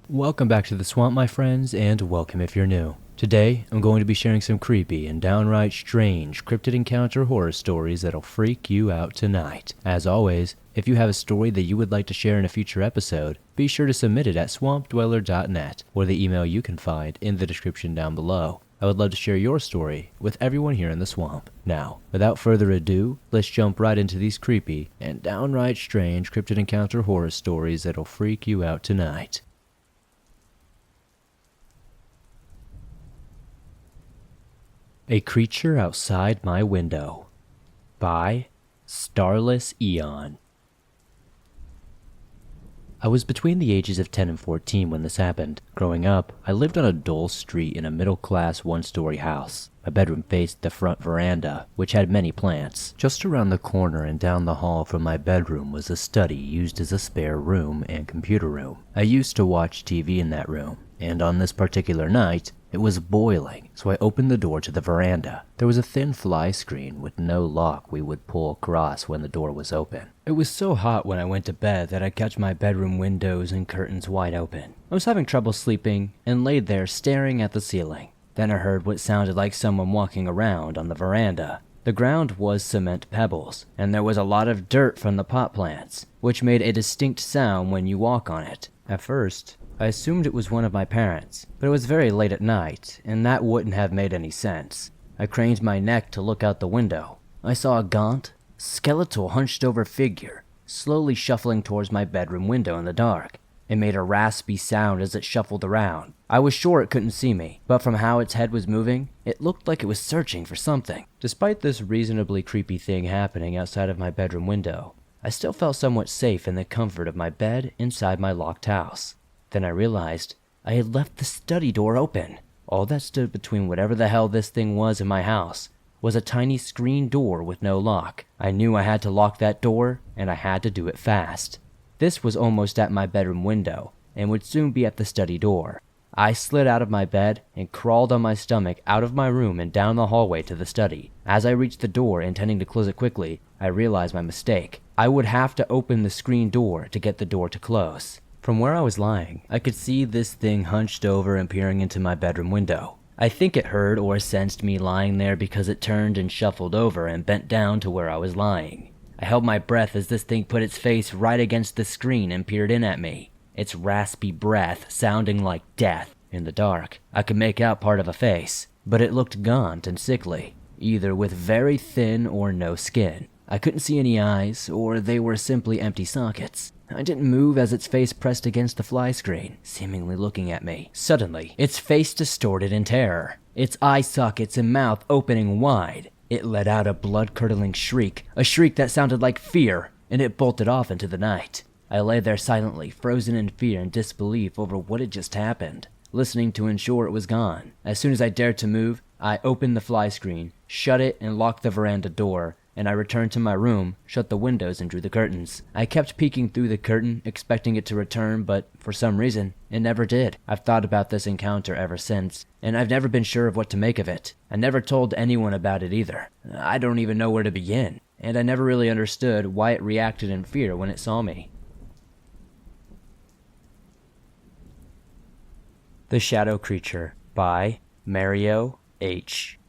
Welcome back to the swamp, my friends, and welcome if you're new. Today, I'm going to be sharing some creepy and downright strange cryptid encounter horror stories that'll freak you out tonight. As always, if you have a story that you would like to share in a future episode, be sure to submit it at swampdweller.net or the email you can find in the description down below. I would love to share your story with everyone here in the swamp. Now, without further ado, let's jump right into these creepy and downright strange cryptid encounter horror stories that'll freak you out tonight. A Creature Outside My Window by StarlessEon. I was between the ages of 10 and 14 when this happened. Growing up, I lived on a dull street in a middle-class one-story house. My bedroom faced the front veranda, which had many plants. Just around the corner and down the hall from my bedroom was a study used as a spare room and computer room. I used to watch TV in that room, and on this particular night, it was boiling, so I opened the door to the veranda. There was a thin fly screen with no lock we would pull across when the door was open. It was so hot when I went to bed that I kept my bedroom windows and curtains wide open. I was having trouble sleeping and laid there staring at the ceiling. Then I heard what sounded like someone walking around on the veranda. The ground was cement pebbles, and there was a lot of dirt from the pot plants, which made a distinct sound when you walk on it. At first, I assumed it was one of my parents, but it was very late at night, and that wouldn't have made any sense. I craned my neck to look out the window. I saw a gaunt, skeletal hunched-over figure slowly shuffling towards my bedroom window in the dark. It made a raspy sound as it shuffled around. I was sure it couldn't see me, but from how its head was moving, it looked like it was searching for something. Despite this reasonably creepy thing happening outside of my bedroom window, I still felt somewhat safe in the comfort of my bed inside my locked house. Then I realized I had left the study door open. All that stood between whatever the hell this thing was in my house was a tiny screen door with no lock. I knew I had to lock that door, and I had to do it fast. This was almost at my bedroom window, and would soon be at the study door. I slid out of my bed and crawled on my stomach out of my room and down the hallway to the study. As I reached the door, intending to close it quickly, I realized my mistake. I would have to open the screen door to get the door to close. From where I was lying, I could see this thing hunched over and peering into my bedroom window. I think it heard or sensed me lying there because it turned and shuffled over and bent down to where I was lying. I held my breath as this thing put its face right against the screen and peered in at me, its raspy breath sounding like death. In the dark, I could make out part of a face, but it looked gaunt and sickly, either with very thin or no skin. I couldn't see any eyes, or they were simply empty sockets. I didn't move as its face pressed against the fly screen, seemingly looking at me. Suddenly, its face distorted in terror, its eye sockets and mouth opening wide. It let out a blood-curdling shriek, a shriek that sounded like fear, and it bolted off into the night. I lay there silently, frozen in fear and disbelief over what had just happened, listening to ensure it was gone. As soon as I dared to move, I opened the fly screen, shut it, and locked the veranda door. And I returned to my room, shut the windows, and drew the curtains. I kept peeking through the curtain, expecting it to return, but for some reason, it never did. I've thought about this encounter ever since, and I've never been sure of what to make of it. I never told anyone about it either. I don't even know where to begin, and I never really understood why it reacted in fear when it saw me. The Shadow Creature by Mario H.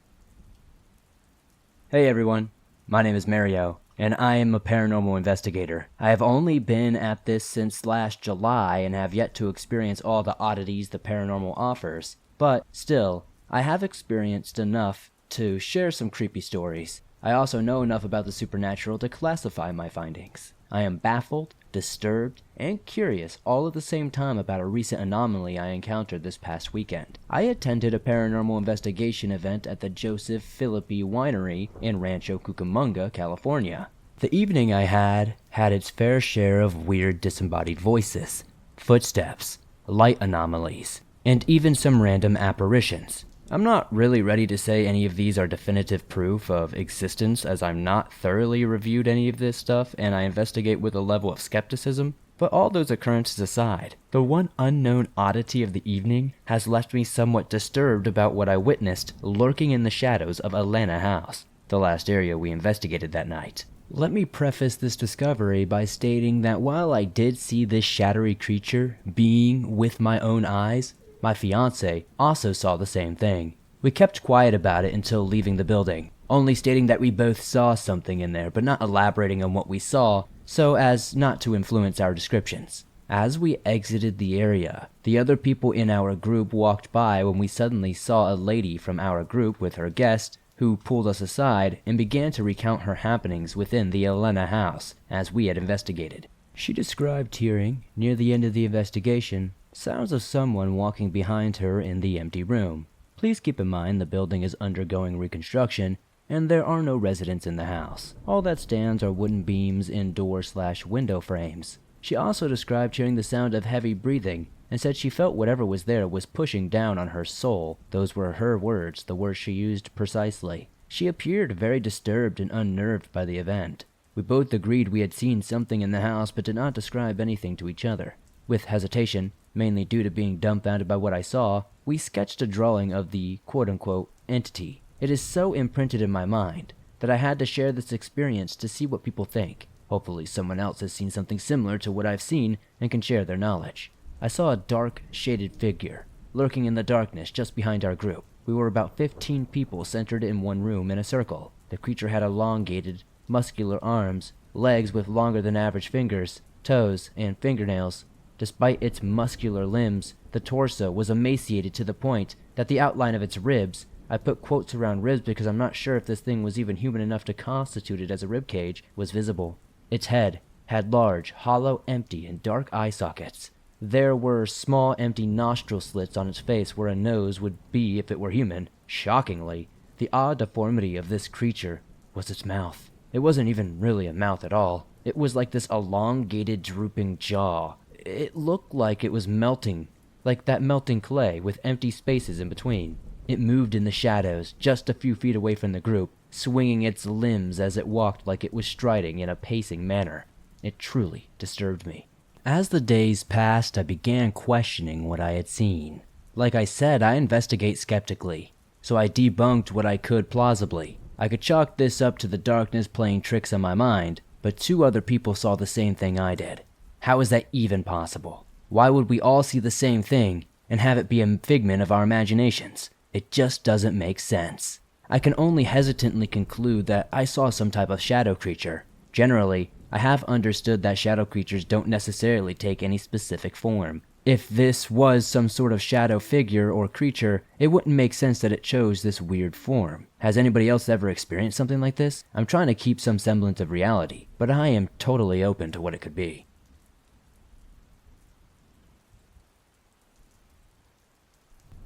Hey everyone. My name is Mario, and I am a paranormal investigator. I have only been at this since last July and have yet to experience all the oddities the paranormal offers, but still, I have experienced enough to share some creepy stories. I also know enough about the supernatural to classify my findings. I am baffled, disturbed, and curious all at the same time about a recent anomaly I encountered this past weekend. I attended a paranormal investigation event at the Joseph Philippi Winery in Rancho Cucamonga, California. The evening I had its fair share of weird disembodied voices, footsteps, light anomalies, and even some random apparitions. I'm not really ready to say any of these are definitive proof of existence, as I'm not thoroughly reviewed any of this stuff and I investigate with a level of skepticism, but all those occurrences aside, the one unknown oddity of the evening has left me somewhat disturbed about what I witnessed lurking in the shadows of Alana House, the last area we investigated that night. Let me preface this discovery by stating that while I did see this shadowy creature being with my own eyes, my fiancé also saw the same thing. We kept quiet about it until leaving the building, only stating that we both saw something in there, but not elaborating on what we saw so as not to influence our descriptions. As we exited the area, the other people in our group walked by when we suddenly saw a lady from our group with her guest who pulled us aside and began to recount her happenings within the Elena house as we had investigated. She described hearing, near the end of the investigation, sounds of someone walking behind her in the empty room. Please keep in mind the building is undergoing reconstruction and there are no residents in the house. All that stands are wooden beams in door/window frames. She also described hearing the sound of heavy breathing and said she felt whatever was there was pushing down on her soul. Those were her words, the words she used precisely. She appeared very disturbed and unnerved by the event. We both agreed we had seen something in the house but did not describe anything to each other. With hesitation, mainly due to being dumbfounded by what I saw, we sketched a drawing of the quote-unquote entity. It is so imprinted in my mind that I had to share this experience to see what people think. Hopefully someone else has seen something similar to what I've seen and can share their knowledge. I saw a dark, shaded figure lurking in the darkness just behind our group. We were about 15 people centered in one room in a circle. The creature had elongated, muscular arms, legs with longer than average fingers, toes, and fingernails. Despite its muscular limbs, the torso was emaciated to the point that the outline of its ribs, I put quotes around ribs because I'm not sure if this thing was even human enough to constitute it as a rib cage, was visible. Its head had large, hollow, empty, and dark eye sockets. There were small, empty nostril slits on its face where a nose would be if it were human. Shockingly, the odd deformity of this creature was its mouth. It wasn't even really a mouth at all. It was like this elongated, drooping jaw. It looked like it was melting, like that melting clay with empty spaces in between. It moved in the shadows, just a few feet away from the group, swinging its limbs as it walked like it was striding in a pacing manner. It truly disturbed me. As the days passed, I began questioning what I had seen. Like I said, I investigate skeptically, so I debunked what I could plausibly. I could chalk this up to the darkness playing tricks on my mind, but 2 other people saw the same thing I did. How is that even possible? Why would we all see the same thing and have it be a figment of our imaginations? It just doesn't make sense. I can only hesitantly conclude that I saw some type of shadow creature. Generally, I have understood that shadow creatures don't necessarily take any specific form. If this was some sort of shadow figure or creature, it wouldn't make sense that it chose this weird form. Has anybody else ever experienced something like this? I'm trying to keep some semblance of reality, but I am totally open to what it could be.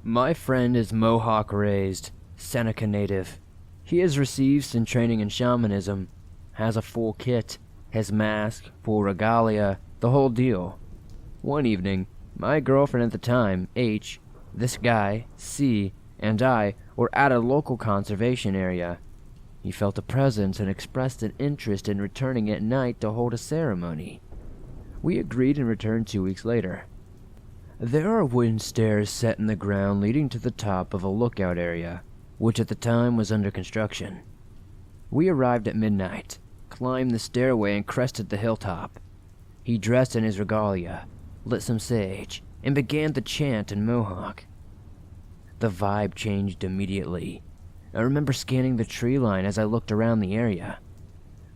My friend is Mohawk raised, Seneca native. He has received some training in shamanism, has a full kit, his mask, full regalia, the whole deal. One evening, my girlfriend at the time, H, this guy, C, and I were at a local conservation area. He felt a presence and expressed an interest in returning at night to hold a ceremony. We agreed and returned 2 weeks later. There are wooden stairs set in the ground leading to the top of a lookout area, which at the time was under construction. We arrived at midnight, climbed the stairway and crested the hilltop. He dressed in his regalia, lit some sage, and began to chant in Mohawk. The vibe changed immediately. I remember scanning the tree line as I looked around the area.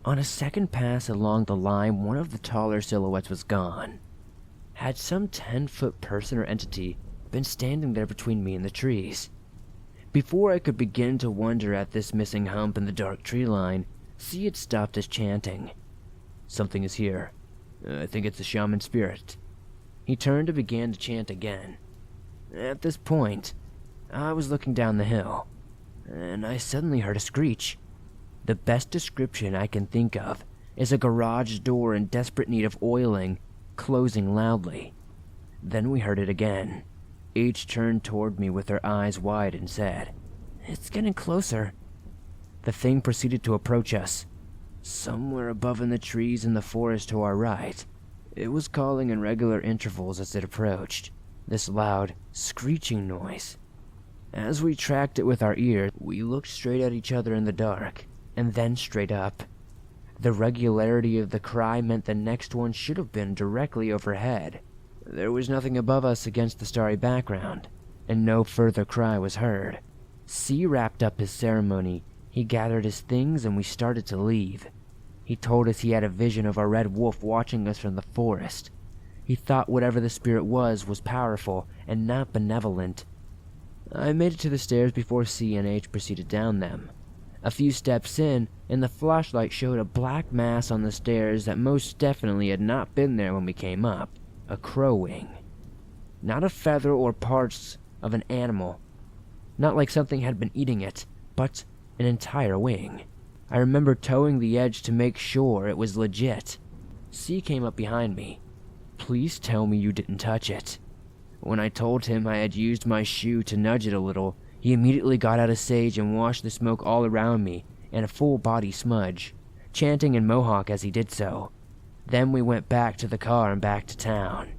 On a second pass along the line, one of the taller silhouettes was gone. Had some 10-foot person or entity been standing there between me and the trees? Before I could begin to wonder at this missing hump in the dark tree line, C had stopped his chanting. Something is here. I think it's a shaman spirit. He turned and began to chant again. At this point, I was looking down the hill, and I suddenly heard a screech. The best description I can think of is a garage door in desperate need of oiling, closing loudly. Then we heard it again. H turned toward me with her eyes wide and said, "It's getting closer." The thing proceeded to approach us. Somewhere above in the trees in the forest to our right, it was calling in regular intervals as it approached, this loud, screeching noise. As we tracked it with our ear, we looked straight at each other in the dark, and then straight up. The regularity of the cry meant the next one should have been directly overhead. There was nothing above us against the starry background, and no further cry was heard. C wrapped up his ceremony. He gathered his things and we started to leave. He told us he had a vision of a red wolf watching us from the forest. He thought whatever the spirit was powerful and not benevolent. I made it to the stairs before C and H proceeded down them. A few steps in, and the flashlight showed a black mass on the stairs that most definitely had not been there when we came up. A crow wing. Not a feather or parts of an animal. Not like something had been eating it, but an entire wing. I remember towing the edge to make sure it was legit. C came up behind me. Please tell me you didn't touch it. When I told him I had used my shoe to nudge it a little, he immediately got out a sage and washed the smoke all around me and a full body smudge, chanting in Mohawk as he did so. Then we went back to the car and back to town.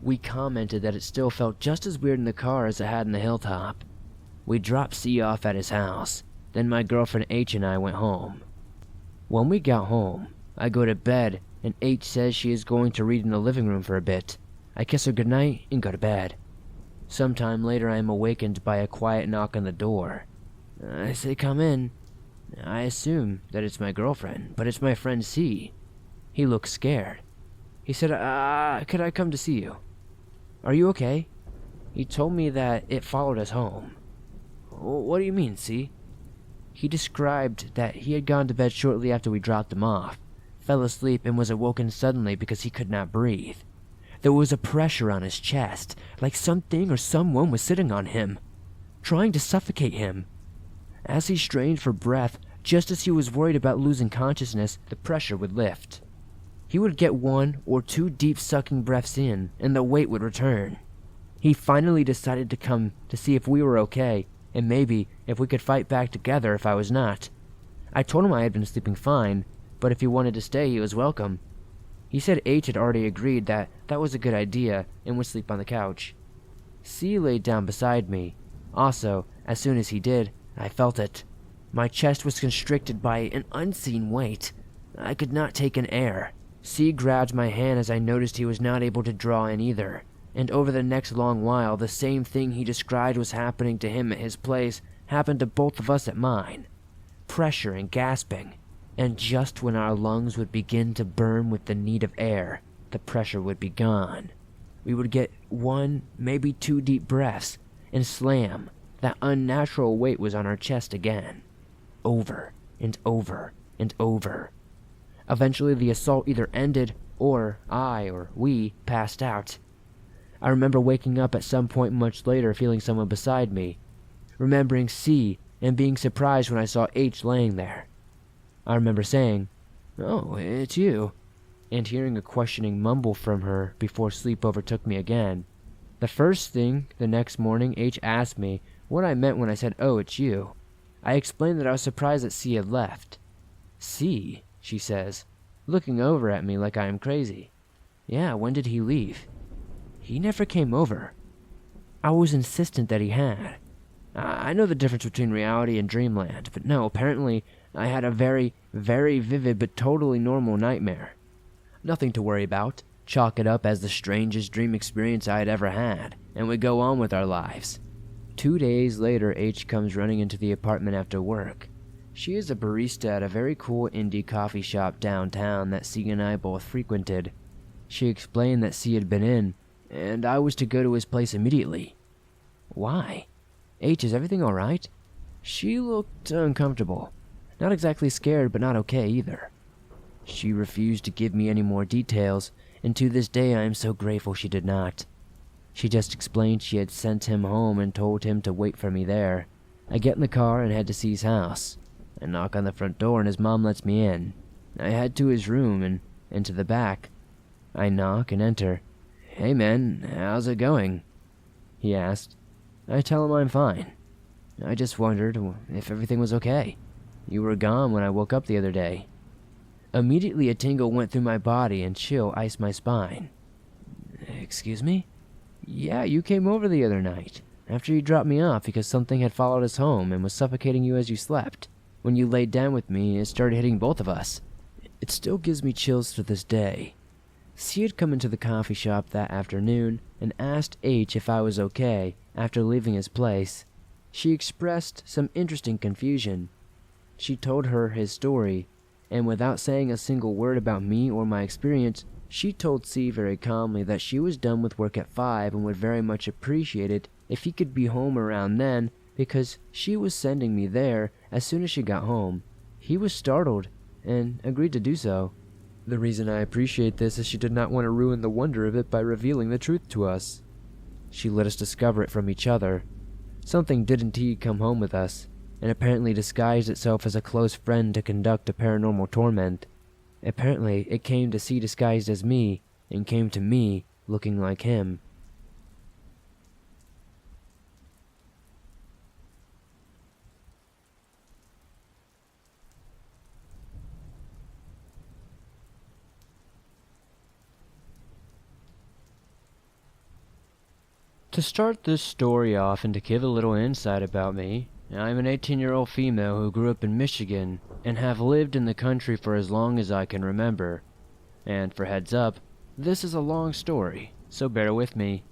We commented that it still felt just as weird in the car as it had in the hilltop. We dropped C off at his house, then my girlfriend H and I went home. When we got home, I go to bed and H says she is going to read in the living room for a bit. I kiss her goodnight and go to bed. Sometime later I am awakened by a quiet knock on the door. I say come in. I assume that it's my girlfriend, but it's my friend C. He looks scared. He said, could I come to see you? Are you okay? He told me that it followed us home. What do you mean, C? He described that he had gone to bed shortly after we dropped him off, fell asleep and was awoken suddenly because he could not breathe. There was a pressure on his chest, like something or someone was sitting on him, trying to suffocate him. As he strained for breath, just as he was worried about losing consciousness, the pressure would lift. He would get 1 or 2 deep sucking breaths in, and the weight would return. He finally decided to come to see if we were okay, and maybe if we could fight back together if I was not. I told him I had been sleeping fine, but if he wanted to stay, he was welcome. He said H had already agreed that was a good idea and would sleep on the couch. C laid down beside me. Also, as soon as he did, I felt it. My chest was constricted by an unseen weight. I could not take in air. C grabbed my hand as I noticed he was not able to draw in either, and over the next long while, the same thing he described was happening to him at his place happened to both of us at mine. Pressure and gasping. And just when our lungs would begin to burn with the need of air, the pressure would be gone. We would get 1, maybe 2 deep breaths, and slam. That unnatural weight was on our chest again. Over and over and over. Eventually the assault either ended, or we passed out. I remember waking up at some point much later feeling someone beside me, remembering C and being surprised when I saw H laying there. I remember saying, "Oh, it's you," and hearing a questioning mumble from her before sleep overtook me again. The first thing the next morning, H asked me what I meant when I said, "Oh, it's you." I explained that I was surprised that C had left. "C?" she says, looking over at me like I am crazy. "Yeah, when did he leave?" "He never came over." I was insistent that he had. I know the difference between reality and dreamland, but no, apparently I had a very, very vivid but totally normal nightmare. Nothing to worry about. Chalk it up as the strangest dream experience I had ever had, and we go on with our lives. 2 days later, H comes running into the apartment after work. She is a barista at a very cool indie coffee shop downtown that C and I both frequented. She explained that C had been in, and I was to go to his place immediately. Why? H, is everything alright? She looked uncomfortable. Not exactly scared, but not okay either. She refused to give me any more details, and to this day I am so grateful she did not. She just explained she had sent him home and told him to wait for me there. I get in the car and head to C's house. I knock on the front door and his mom lets me in. I head to his room and into the back. I knock and enter. "Hey man, how's it going?" he asked. I tell him I'm fine. I just wondered if everything was okay. You were gone when I woke up the other day. Immediately a tingle went through my body and chill iced my spine. Excuse me? Yeah, you came over the other night, after you dropped me off because something had followed us home and was suffocating you as you slept. When you laid down with me, it started hitting both of us. It still gives me chills to this day. C had come into the coffee shop that afternoon and asked H if I was okay after leaving his place. She expressed some interesting confusion. She told her his story, and without saying a single word about me or my experience, she told C very calmly that she was done with work at 5 and would very much appreciate it if he could be home around then because she was sending me there as soon as she got home. He was startled and agreed to do so. The reason I appreciate this is she did not want to ruin the wonder of it by revealing the truth to us. She let us discover it from each other. Something did indeed come home with us, and apparently disguised itself as a close friend to conduct a paranormal torment. Apparently, it came to C disguised as me, and came to me looking like him. To start this story off and to give a little insight about me, I'm an 18-year-old female who grew up in Michigan and have lived in the country for as long as I can remember. And for heads up, this is a long story, so bear with me.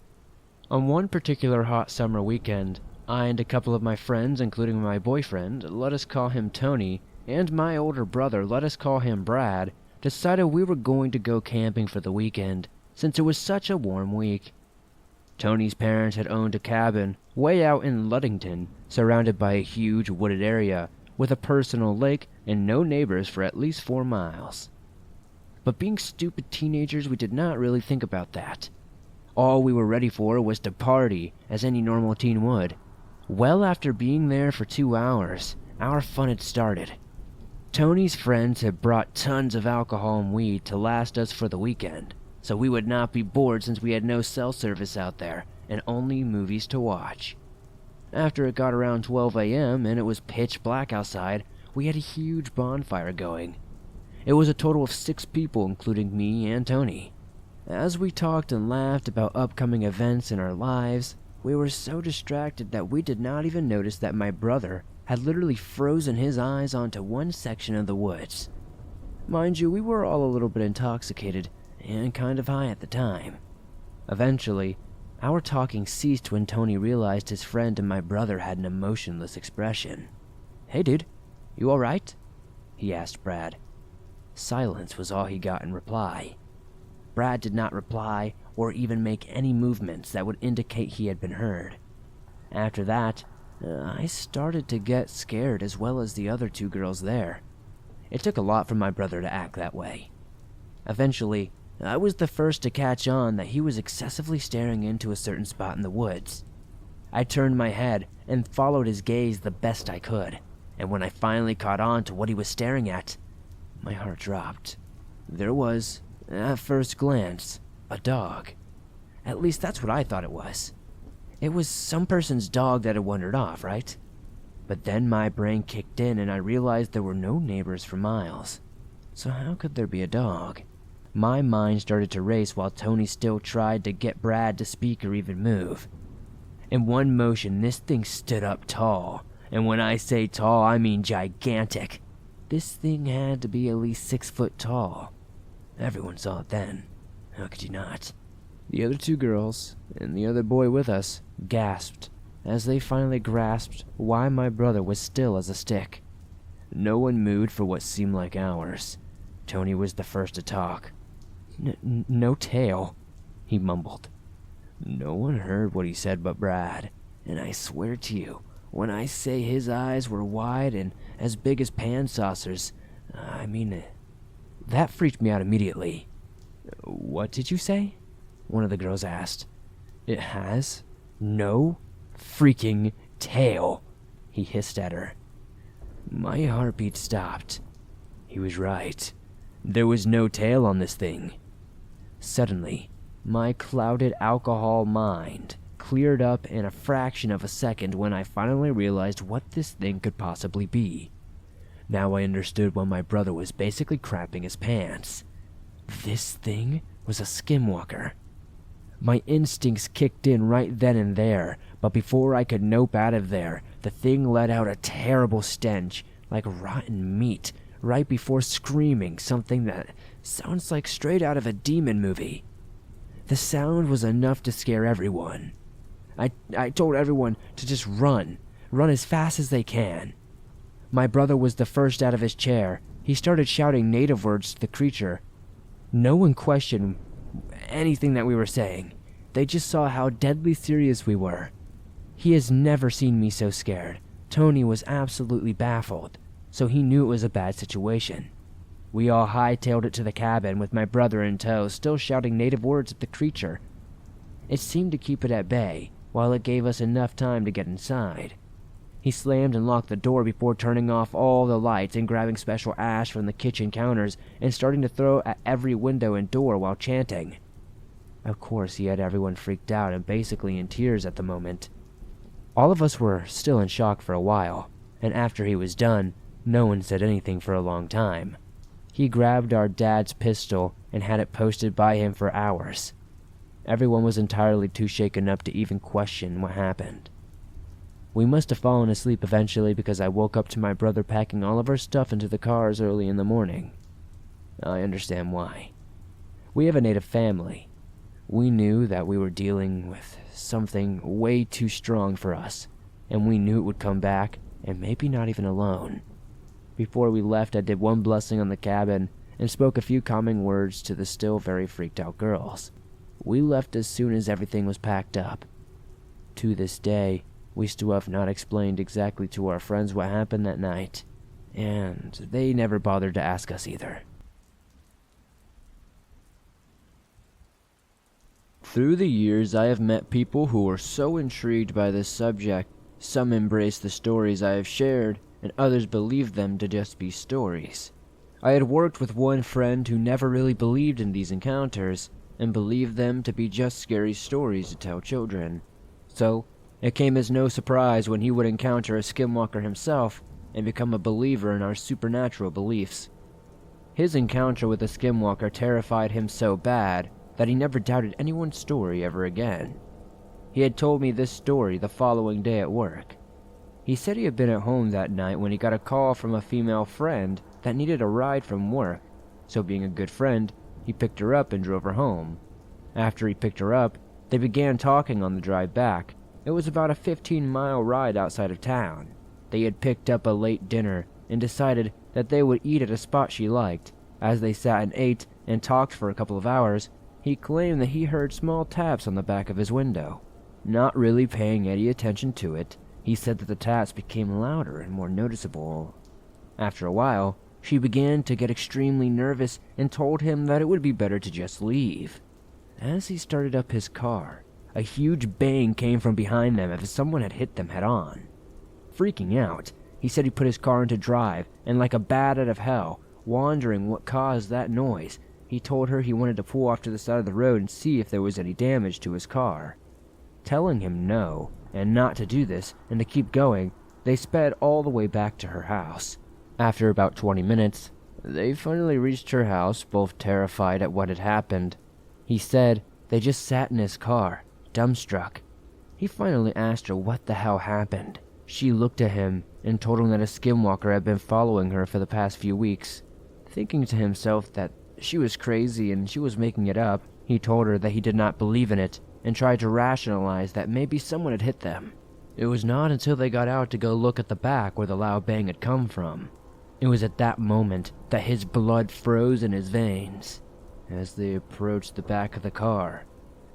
On one particular hot summer weekend, I and a couple of my friends, including my boyfriend, let us call him Tony, and my older brother, let us call him Brad, decided we were going to go camping for the weekend, since it was such a warm week. Tony's parents had owned a cabin way out in Ludington, surrounded by a huge wooded area, with a personal lake and no neighbors for at least 4 miles. But being stupid teenagers, we did not really think about that. All we were ready for was to party, as any normal teen would. Well, after being there for 2 hours, our fun had started. Tony's friends had brought tons of alcohol and weed to last us for the weekend, so we would not be bored since we had no cell service out there and only movies to watch. After it got around 12 a.m. and it was pitch black outside, we had a huge bonfire going. It was a total of 6 people, including me and Tony. As we talked and laughed about upcoming events in our lives, we were so distracted that we did not even notice that my brother had literally frozen his eyes onto one section of the woods. Mind you, we were all a little bit intoxicated and kind of high at the time. Eventually, our talking ceased when Tony realized his friend and my brother had an emotionless expression. "Hey dude, you alright?" he asked Brad. Silence was all he got in reply. Brad did not reply or even make any movements that would indicate he had been heard. After that, I started to get scared as well as the other 2 girls there. It took a lot for my brother to act that way. Eventually, I was the first to catch on that he was excessively staring into a certain spot in the woods. I turned my head and followed his gaze the best I could, and when I finally caught on to what he was staring at, my heart dropped. There was, at first glance, a dog. At least that's what I thought it was. It was some person's dog that had wandered off, right? But then my brain kicked in and I realized there were no neighbors for miles. So how could there be a dog? My mind started to race while Tony still tried to get Brad to speak or even move. In one motion, this thing stood up tall. And when I say tall, I mean gigantic. This thing had to be at least 6 foot tall. Everyone saw it then. How could you not? The other 2 girls, and the other boy with us, gasped as they finally grasped why my brother was still as a stick. No one moved for what seemed like hours. Tony was the first to talk. No tail, he mumbled. No one heard what he said but Brad, and I swear to you, when I say his eyes were wide and as big as pan saucers, I mean it. That freaked me out immediately. "What did you say?" one of the girls asked. "It has no freaking tail," he hissed at her. My heartbeat stopped. He was right. There was no tail on this thing. Suddenly, my clouded alcohol mind cleared up in a fraction of a second when I finally realized what this thing could possibly be. Now I understood why my brother was basically crapping his pants. This thing was a Skinwalker. My instincts kicked in right then and there, but before I could nope out of there, the thing let out a terrible stench, like rotten meat, right before screaming something that sounds like straight out of a demon movie. The sound was enough to scare everyone. I told everyone to just run as fast as they can. My brother was the first out of his chair. He started shouting native words to the creature. No one questioned anything that we were saying. They just saw how deadly serious we were. He has never seen me so scared. Tony was absolutely baffled, so he knew it was a bad situation. We all hightailed it to the cabin with my brother in tow, still shouting native words at the creature. It seemed to keep it at bay, while it gave us enough time to get inside. He slammed and locked the door before turning off all the lights and grabbing special ash from the kitchen counters and starting to throw at every window and door while chanting. Of course, he had everyone freaked out and basically in tears at the moment. All of us were still in shock for a while, and after he was done, no one said anything for a long time. He grabbed our dad's pistol and had it posted by him for hours. Everyone was entirely too shaken up to even question what happened. We must have fallen asleep eventually because I woke up to my brother packing all of our stuff into the cars early in the morning. I understand why. We have a native family. We knew that we were dealing with something way too strong for us, and we knew it would come back, and maybe not even alone. Before we left, I did one blessing on the cabin and spoke a few calming words to the still very freaked out girls. We left as soon as everything was packed up. To this day, we still have not explained exactly to our friends what happened that night, and they never bothered to ask us either. Through the years, I have met people who were so intrigued by this subject. Some embraced the stories I have shared, and others believed them to just be stories. I had worked with one friend who never really believed in these encounters, and believed them to be just scary stories to tell children. So, it came as no surprise when he would encounter a Skinwalker himself and become a believer in our supernatural beliefs. His encounter with the Skinwalker terrified him so bad that he never doubted anyone's story ever again. He had told me this story the following day at work. He said he had been at home that night when he got a call from a female friend that needed a ride from work, so being a good friend, he picked her up and drove her home. After he picked her up, they began talking on the drive back. It was about a 15-mile ride outside of town. They had picked up a late dinner and decided that they would eat at a spot she liked. As they sat and ate and talked for a couple of hours, he claimed that he heard small taps on the back of his window. Not really paying any attention to it, he said that the taps became louder and more noticeable. After a while, she began to get extremely nervous and told him that it would be better to just leave. As he started up his car, a huge bang came from behind them as if someone had hit them head on. Freaking out, he said he put his car into drive and, like a bat out of hell, wondering what caused that noise, he told her he wanted to pull off to the side of the road and see if there was any damage to his car. Telling him no, and not to do this, and to keep going, they sped all the way back to her house. After about 20 minutes, they finally reached her house, both terrified at what had happened. He said they just sat in his car, dumbstruck. He finally asked her what the hell happened. She looked at him and told him that a Skinwalker had been following her for the past few weeks. Thinking to himself that she was crazy and she was making it up, he told her that he did not believe in it and tried to rationalize that maybe someone had hit them. It was not until they got out to go look at the back where the loud bang had come from. It was at that moment that his blood froze in his veins. As they approached the back of the car,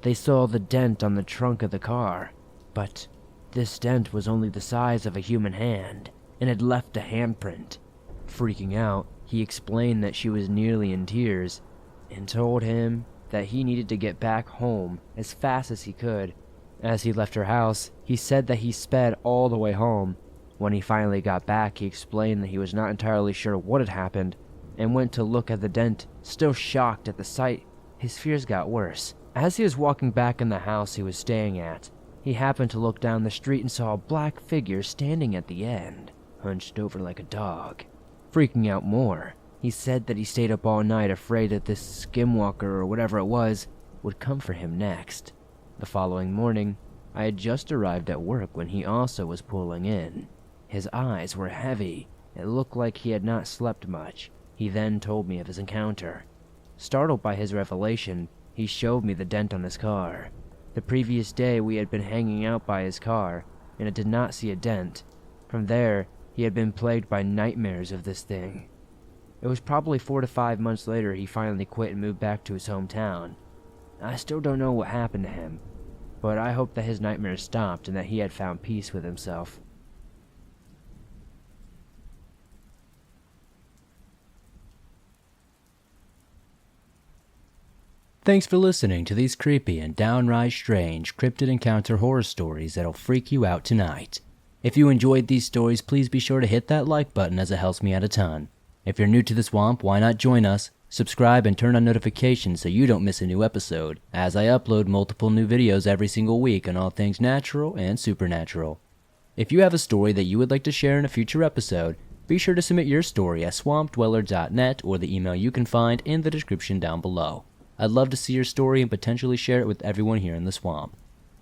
they saw the dent on the trunk of the car, but this dent was only the size of a human hand and had left a handprint. Freaking out, he explained that she was nearly in tears and told him that he needed to get back home as fast as he could. As he left her house, he said that he sped all the way home. When he finally got back, he explained that he was not entirely sure what had happened and went to look at the dent. Still shocked at the sight, his fears got worse. As he was walking back in the house he was staying at, he happened to look down the street and saw a black figure standing at the end, hunched over like a dog. Freaking out more, he said that he stayed up all night afraid that this Skinwalker or whatever it was would come for him next. The following morning, I had just arrived at work when he also was pulling in. His eyes were heavy, It looked like he had not slept much. He then told me of his encounter. Startled by his revelation, he showed me the dent on his car. The previous day we had been hanging out by his car, and it did not see a dent. From there, he had been plagued by nightmares of this thing. It was probably 4 to 5 months later he finally quit and moved back to his hometown. I still don't know what happened to him, but I hope that his nightmares stopped and that he had found peace with himself. Thanks for listening to these creepy and downright strange cryptid encounter horror stories that'll freak you out tonight. If you enjoyed these stories, please be sure to hit that like button as it helps me out a ton. If you're new to the swamp, why not join us? Subscribe and turn on notifications so you don't miss a new episode, as I upload multiple new videos every single week on all things natural and supernatural. If you have a story that you would like to share in a future episode, be sure to submit your story at swampdweller.net or the email you can find in the description down below. I'd love to see your story and potentially share it with everyone here in the swamp.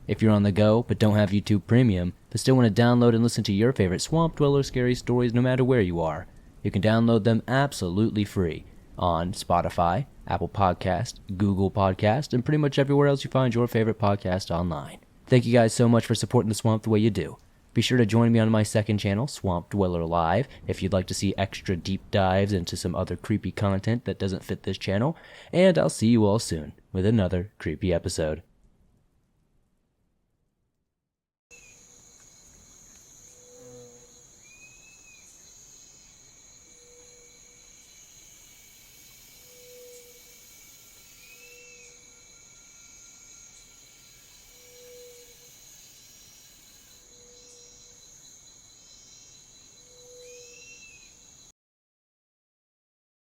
If you're on the go but don't have YouTube Premium, but still want to download and listen to your favorite Swamp Dweller scary stories no matter where you are, you can download them absolutely free on Spotify, Apple Podcast, Google Podcast, and pretty much everywhere else you find your favorite podcast online. Thank you guys so much for supporting the swamp the way you do. Be sure to join me on my second channel, Swamp Dweller Live, if you'd like to see extra deep dives into some other creepy content that doesn't fit this channel, and I'll see you all soon with another creepy episode.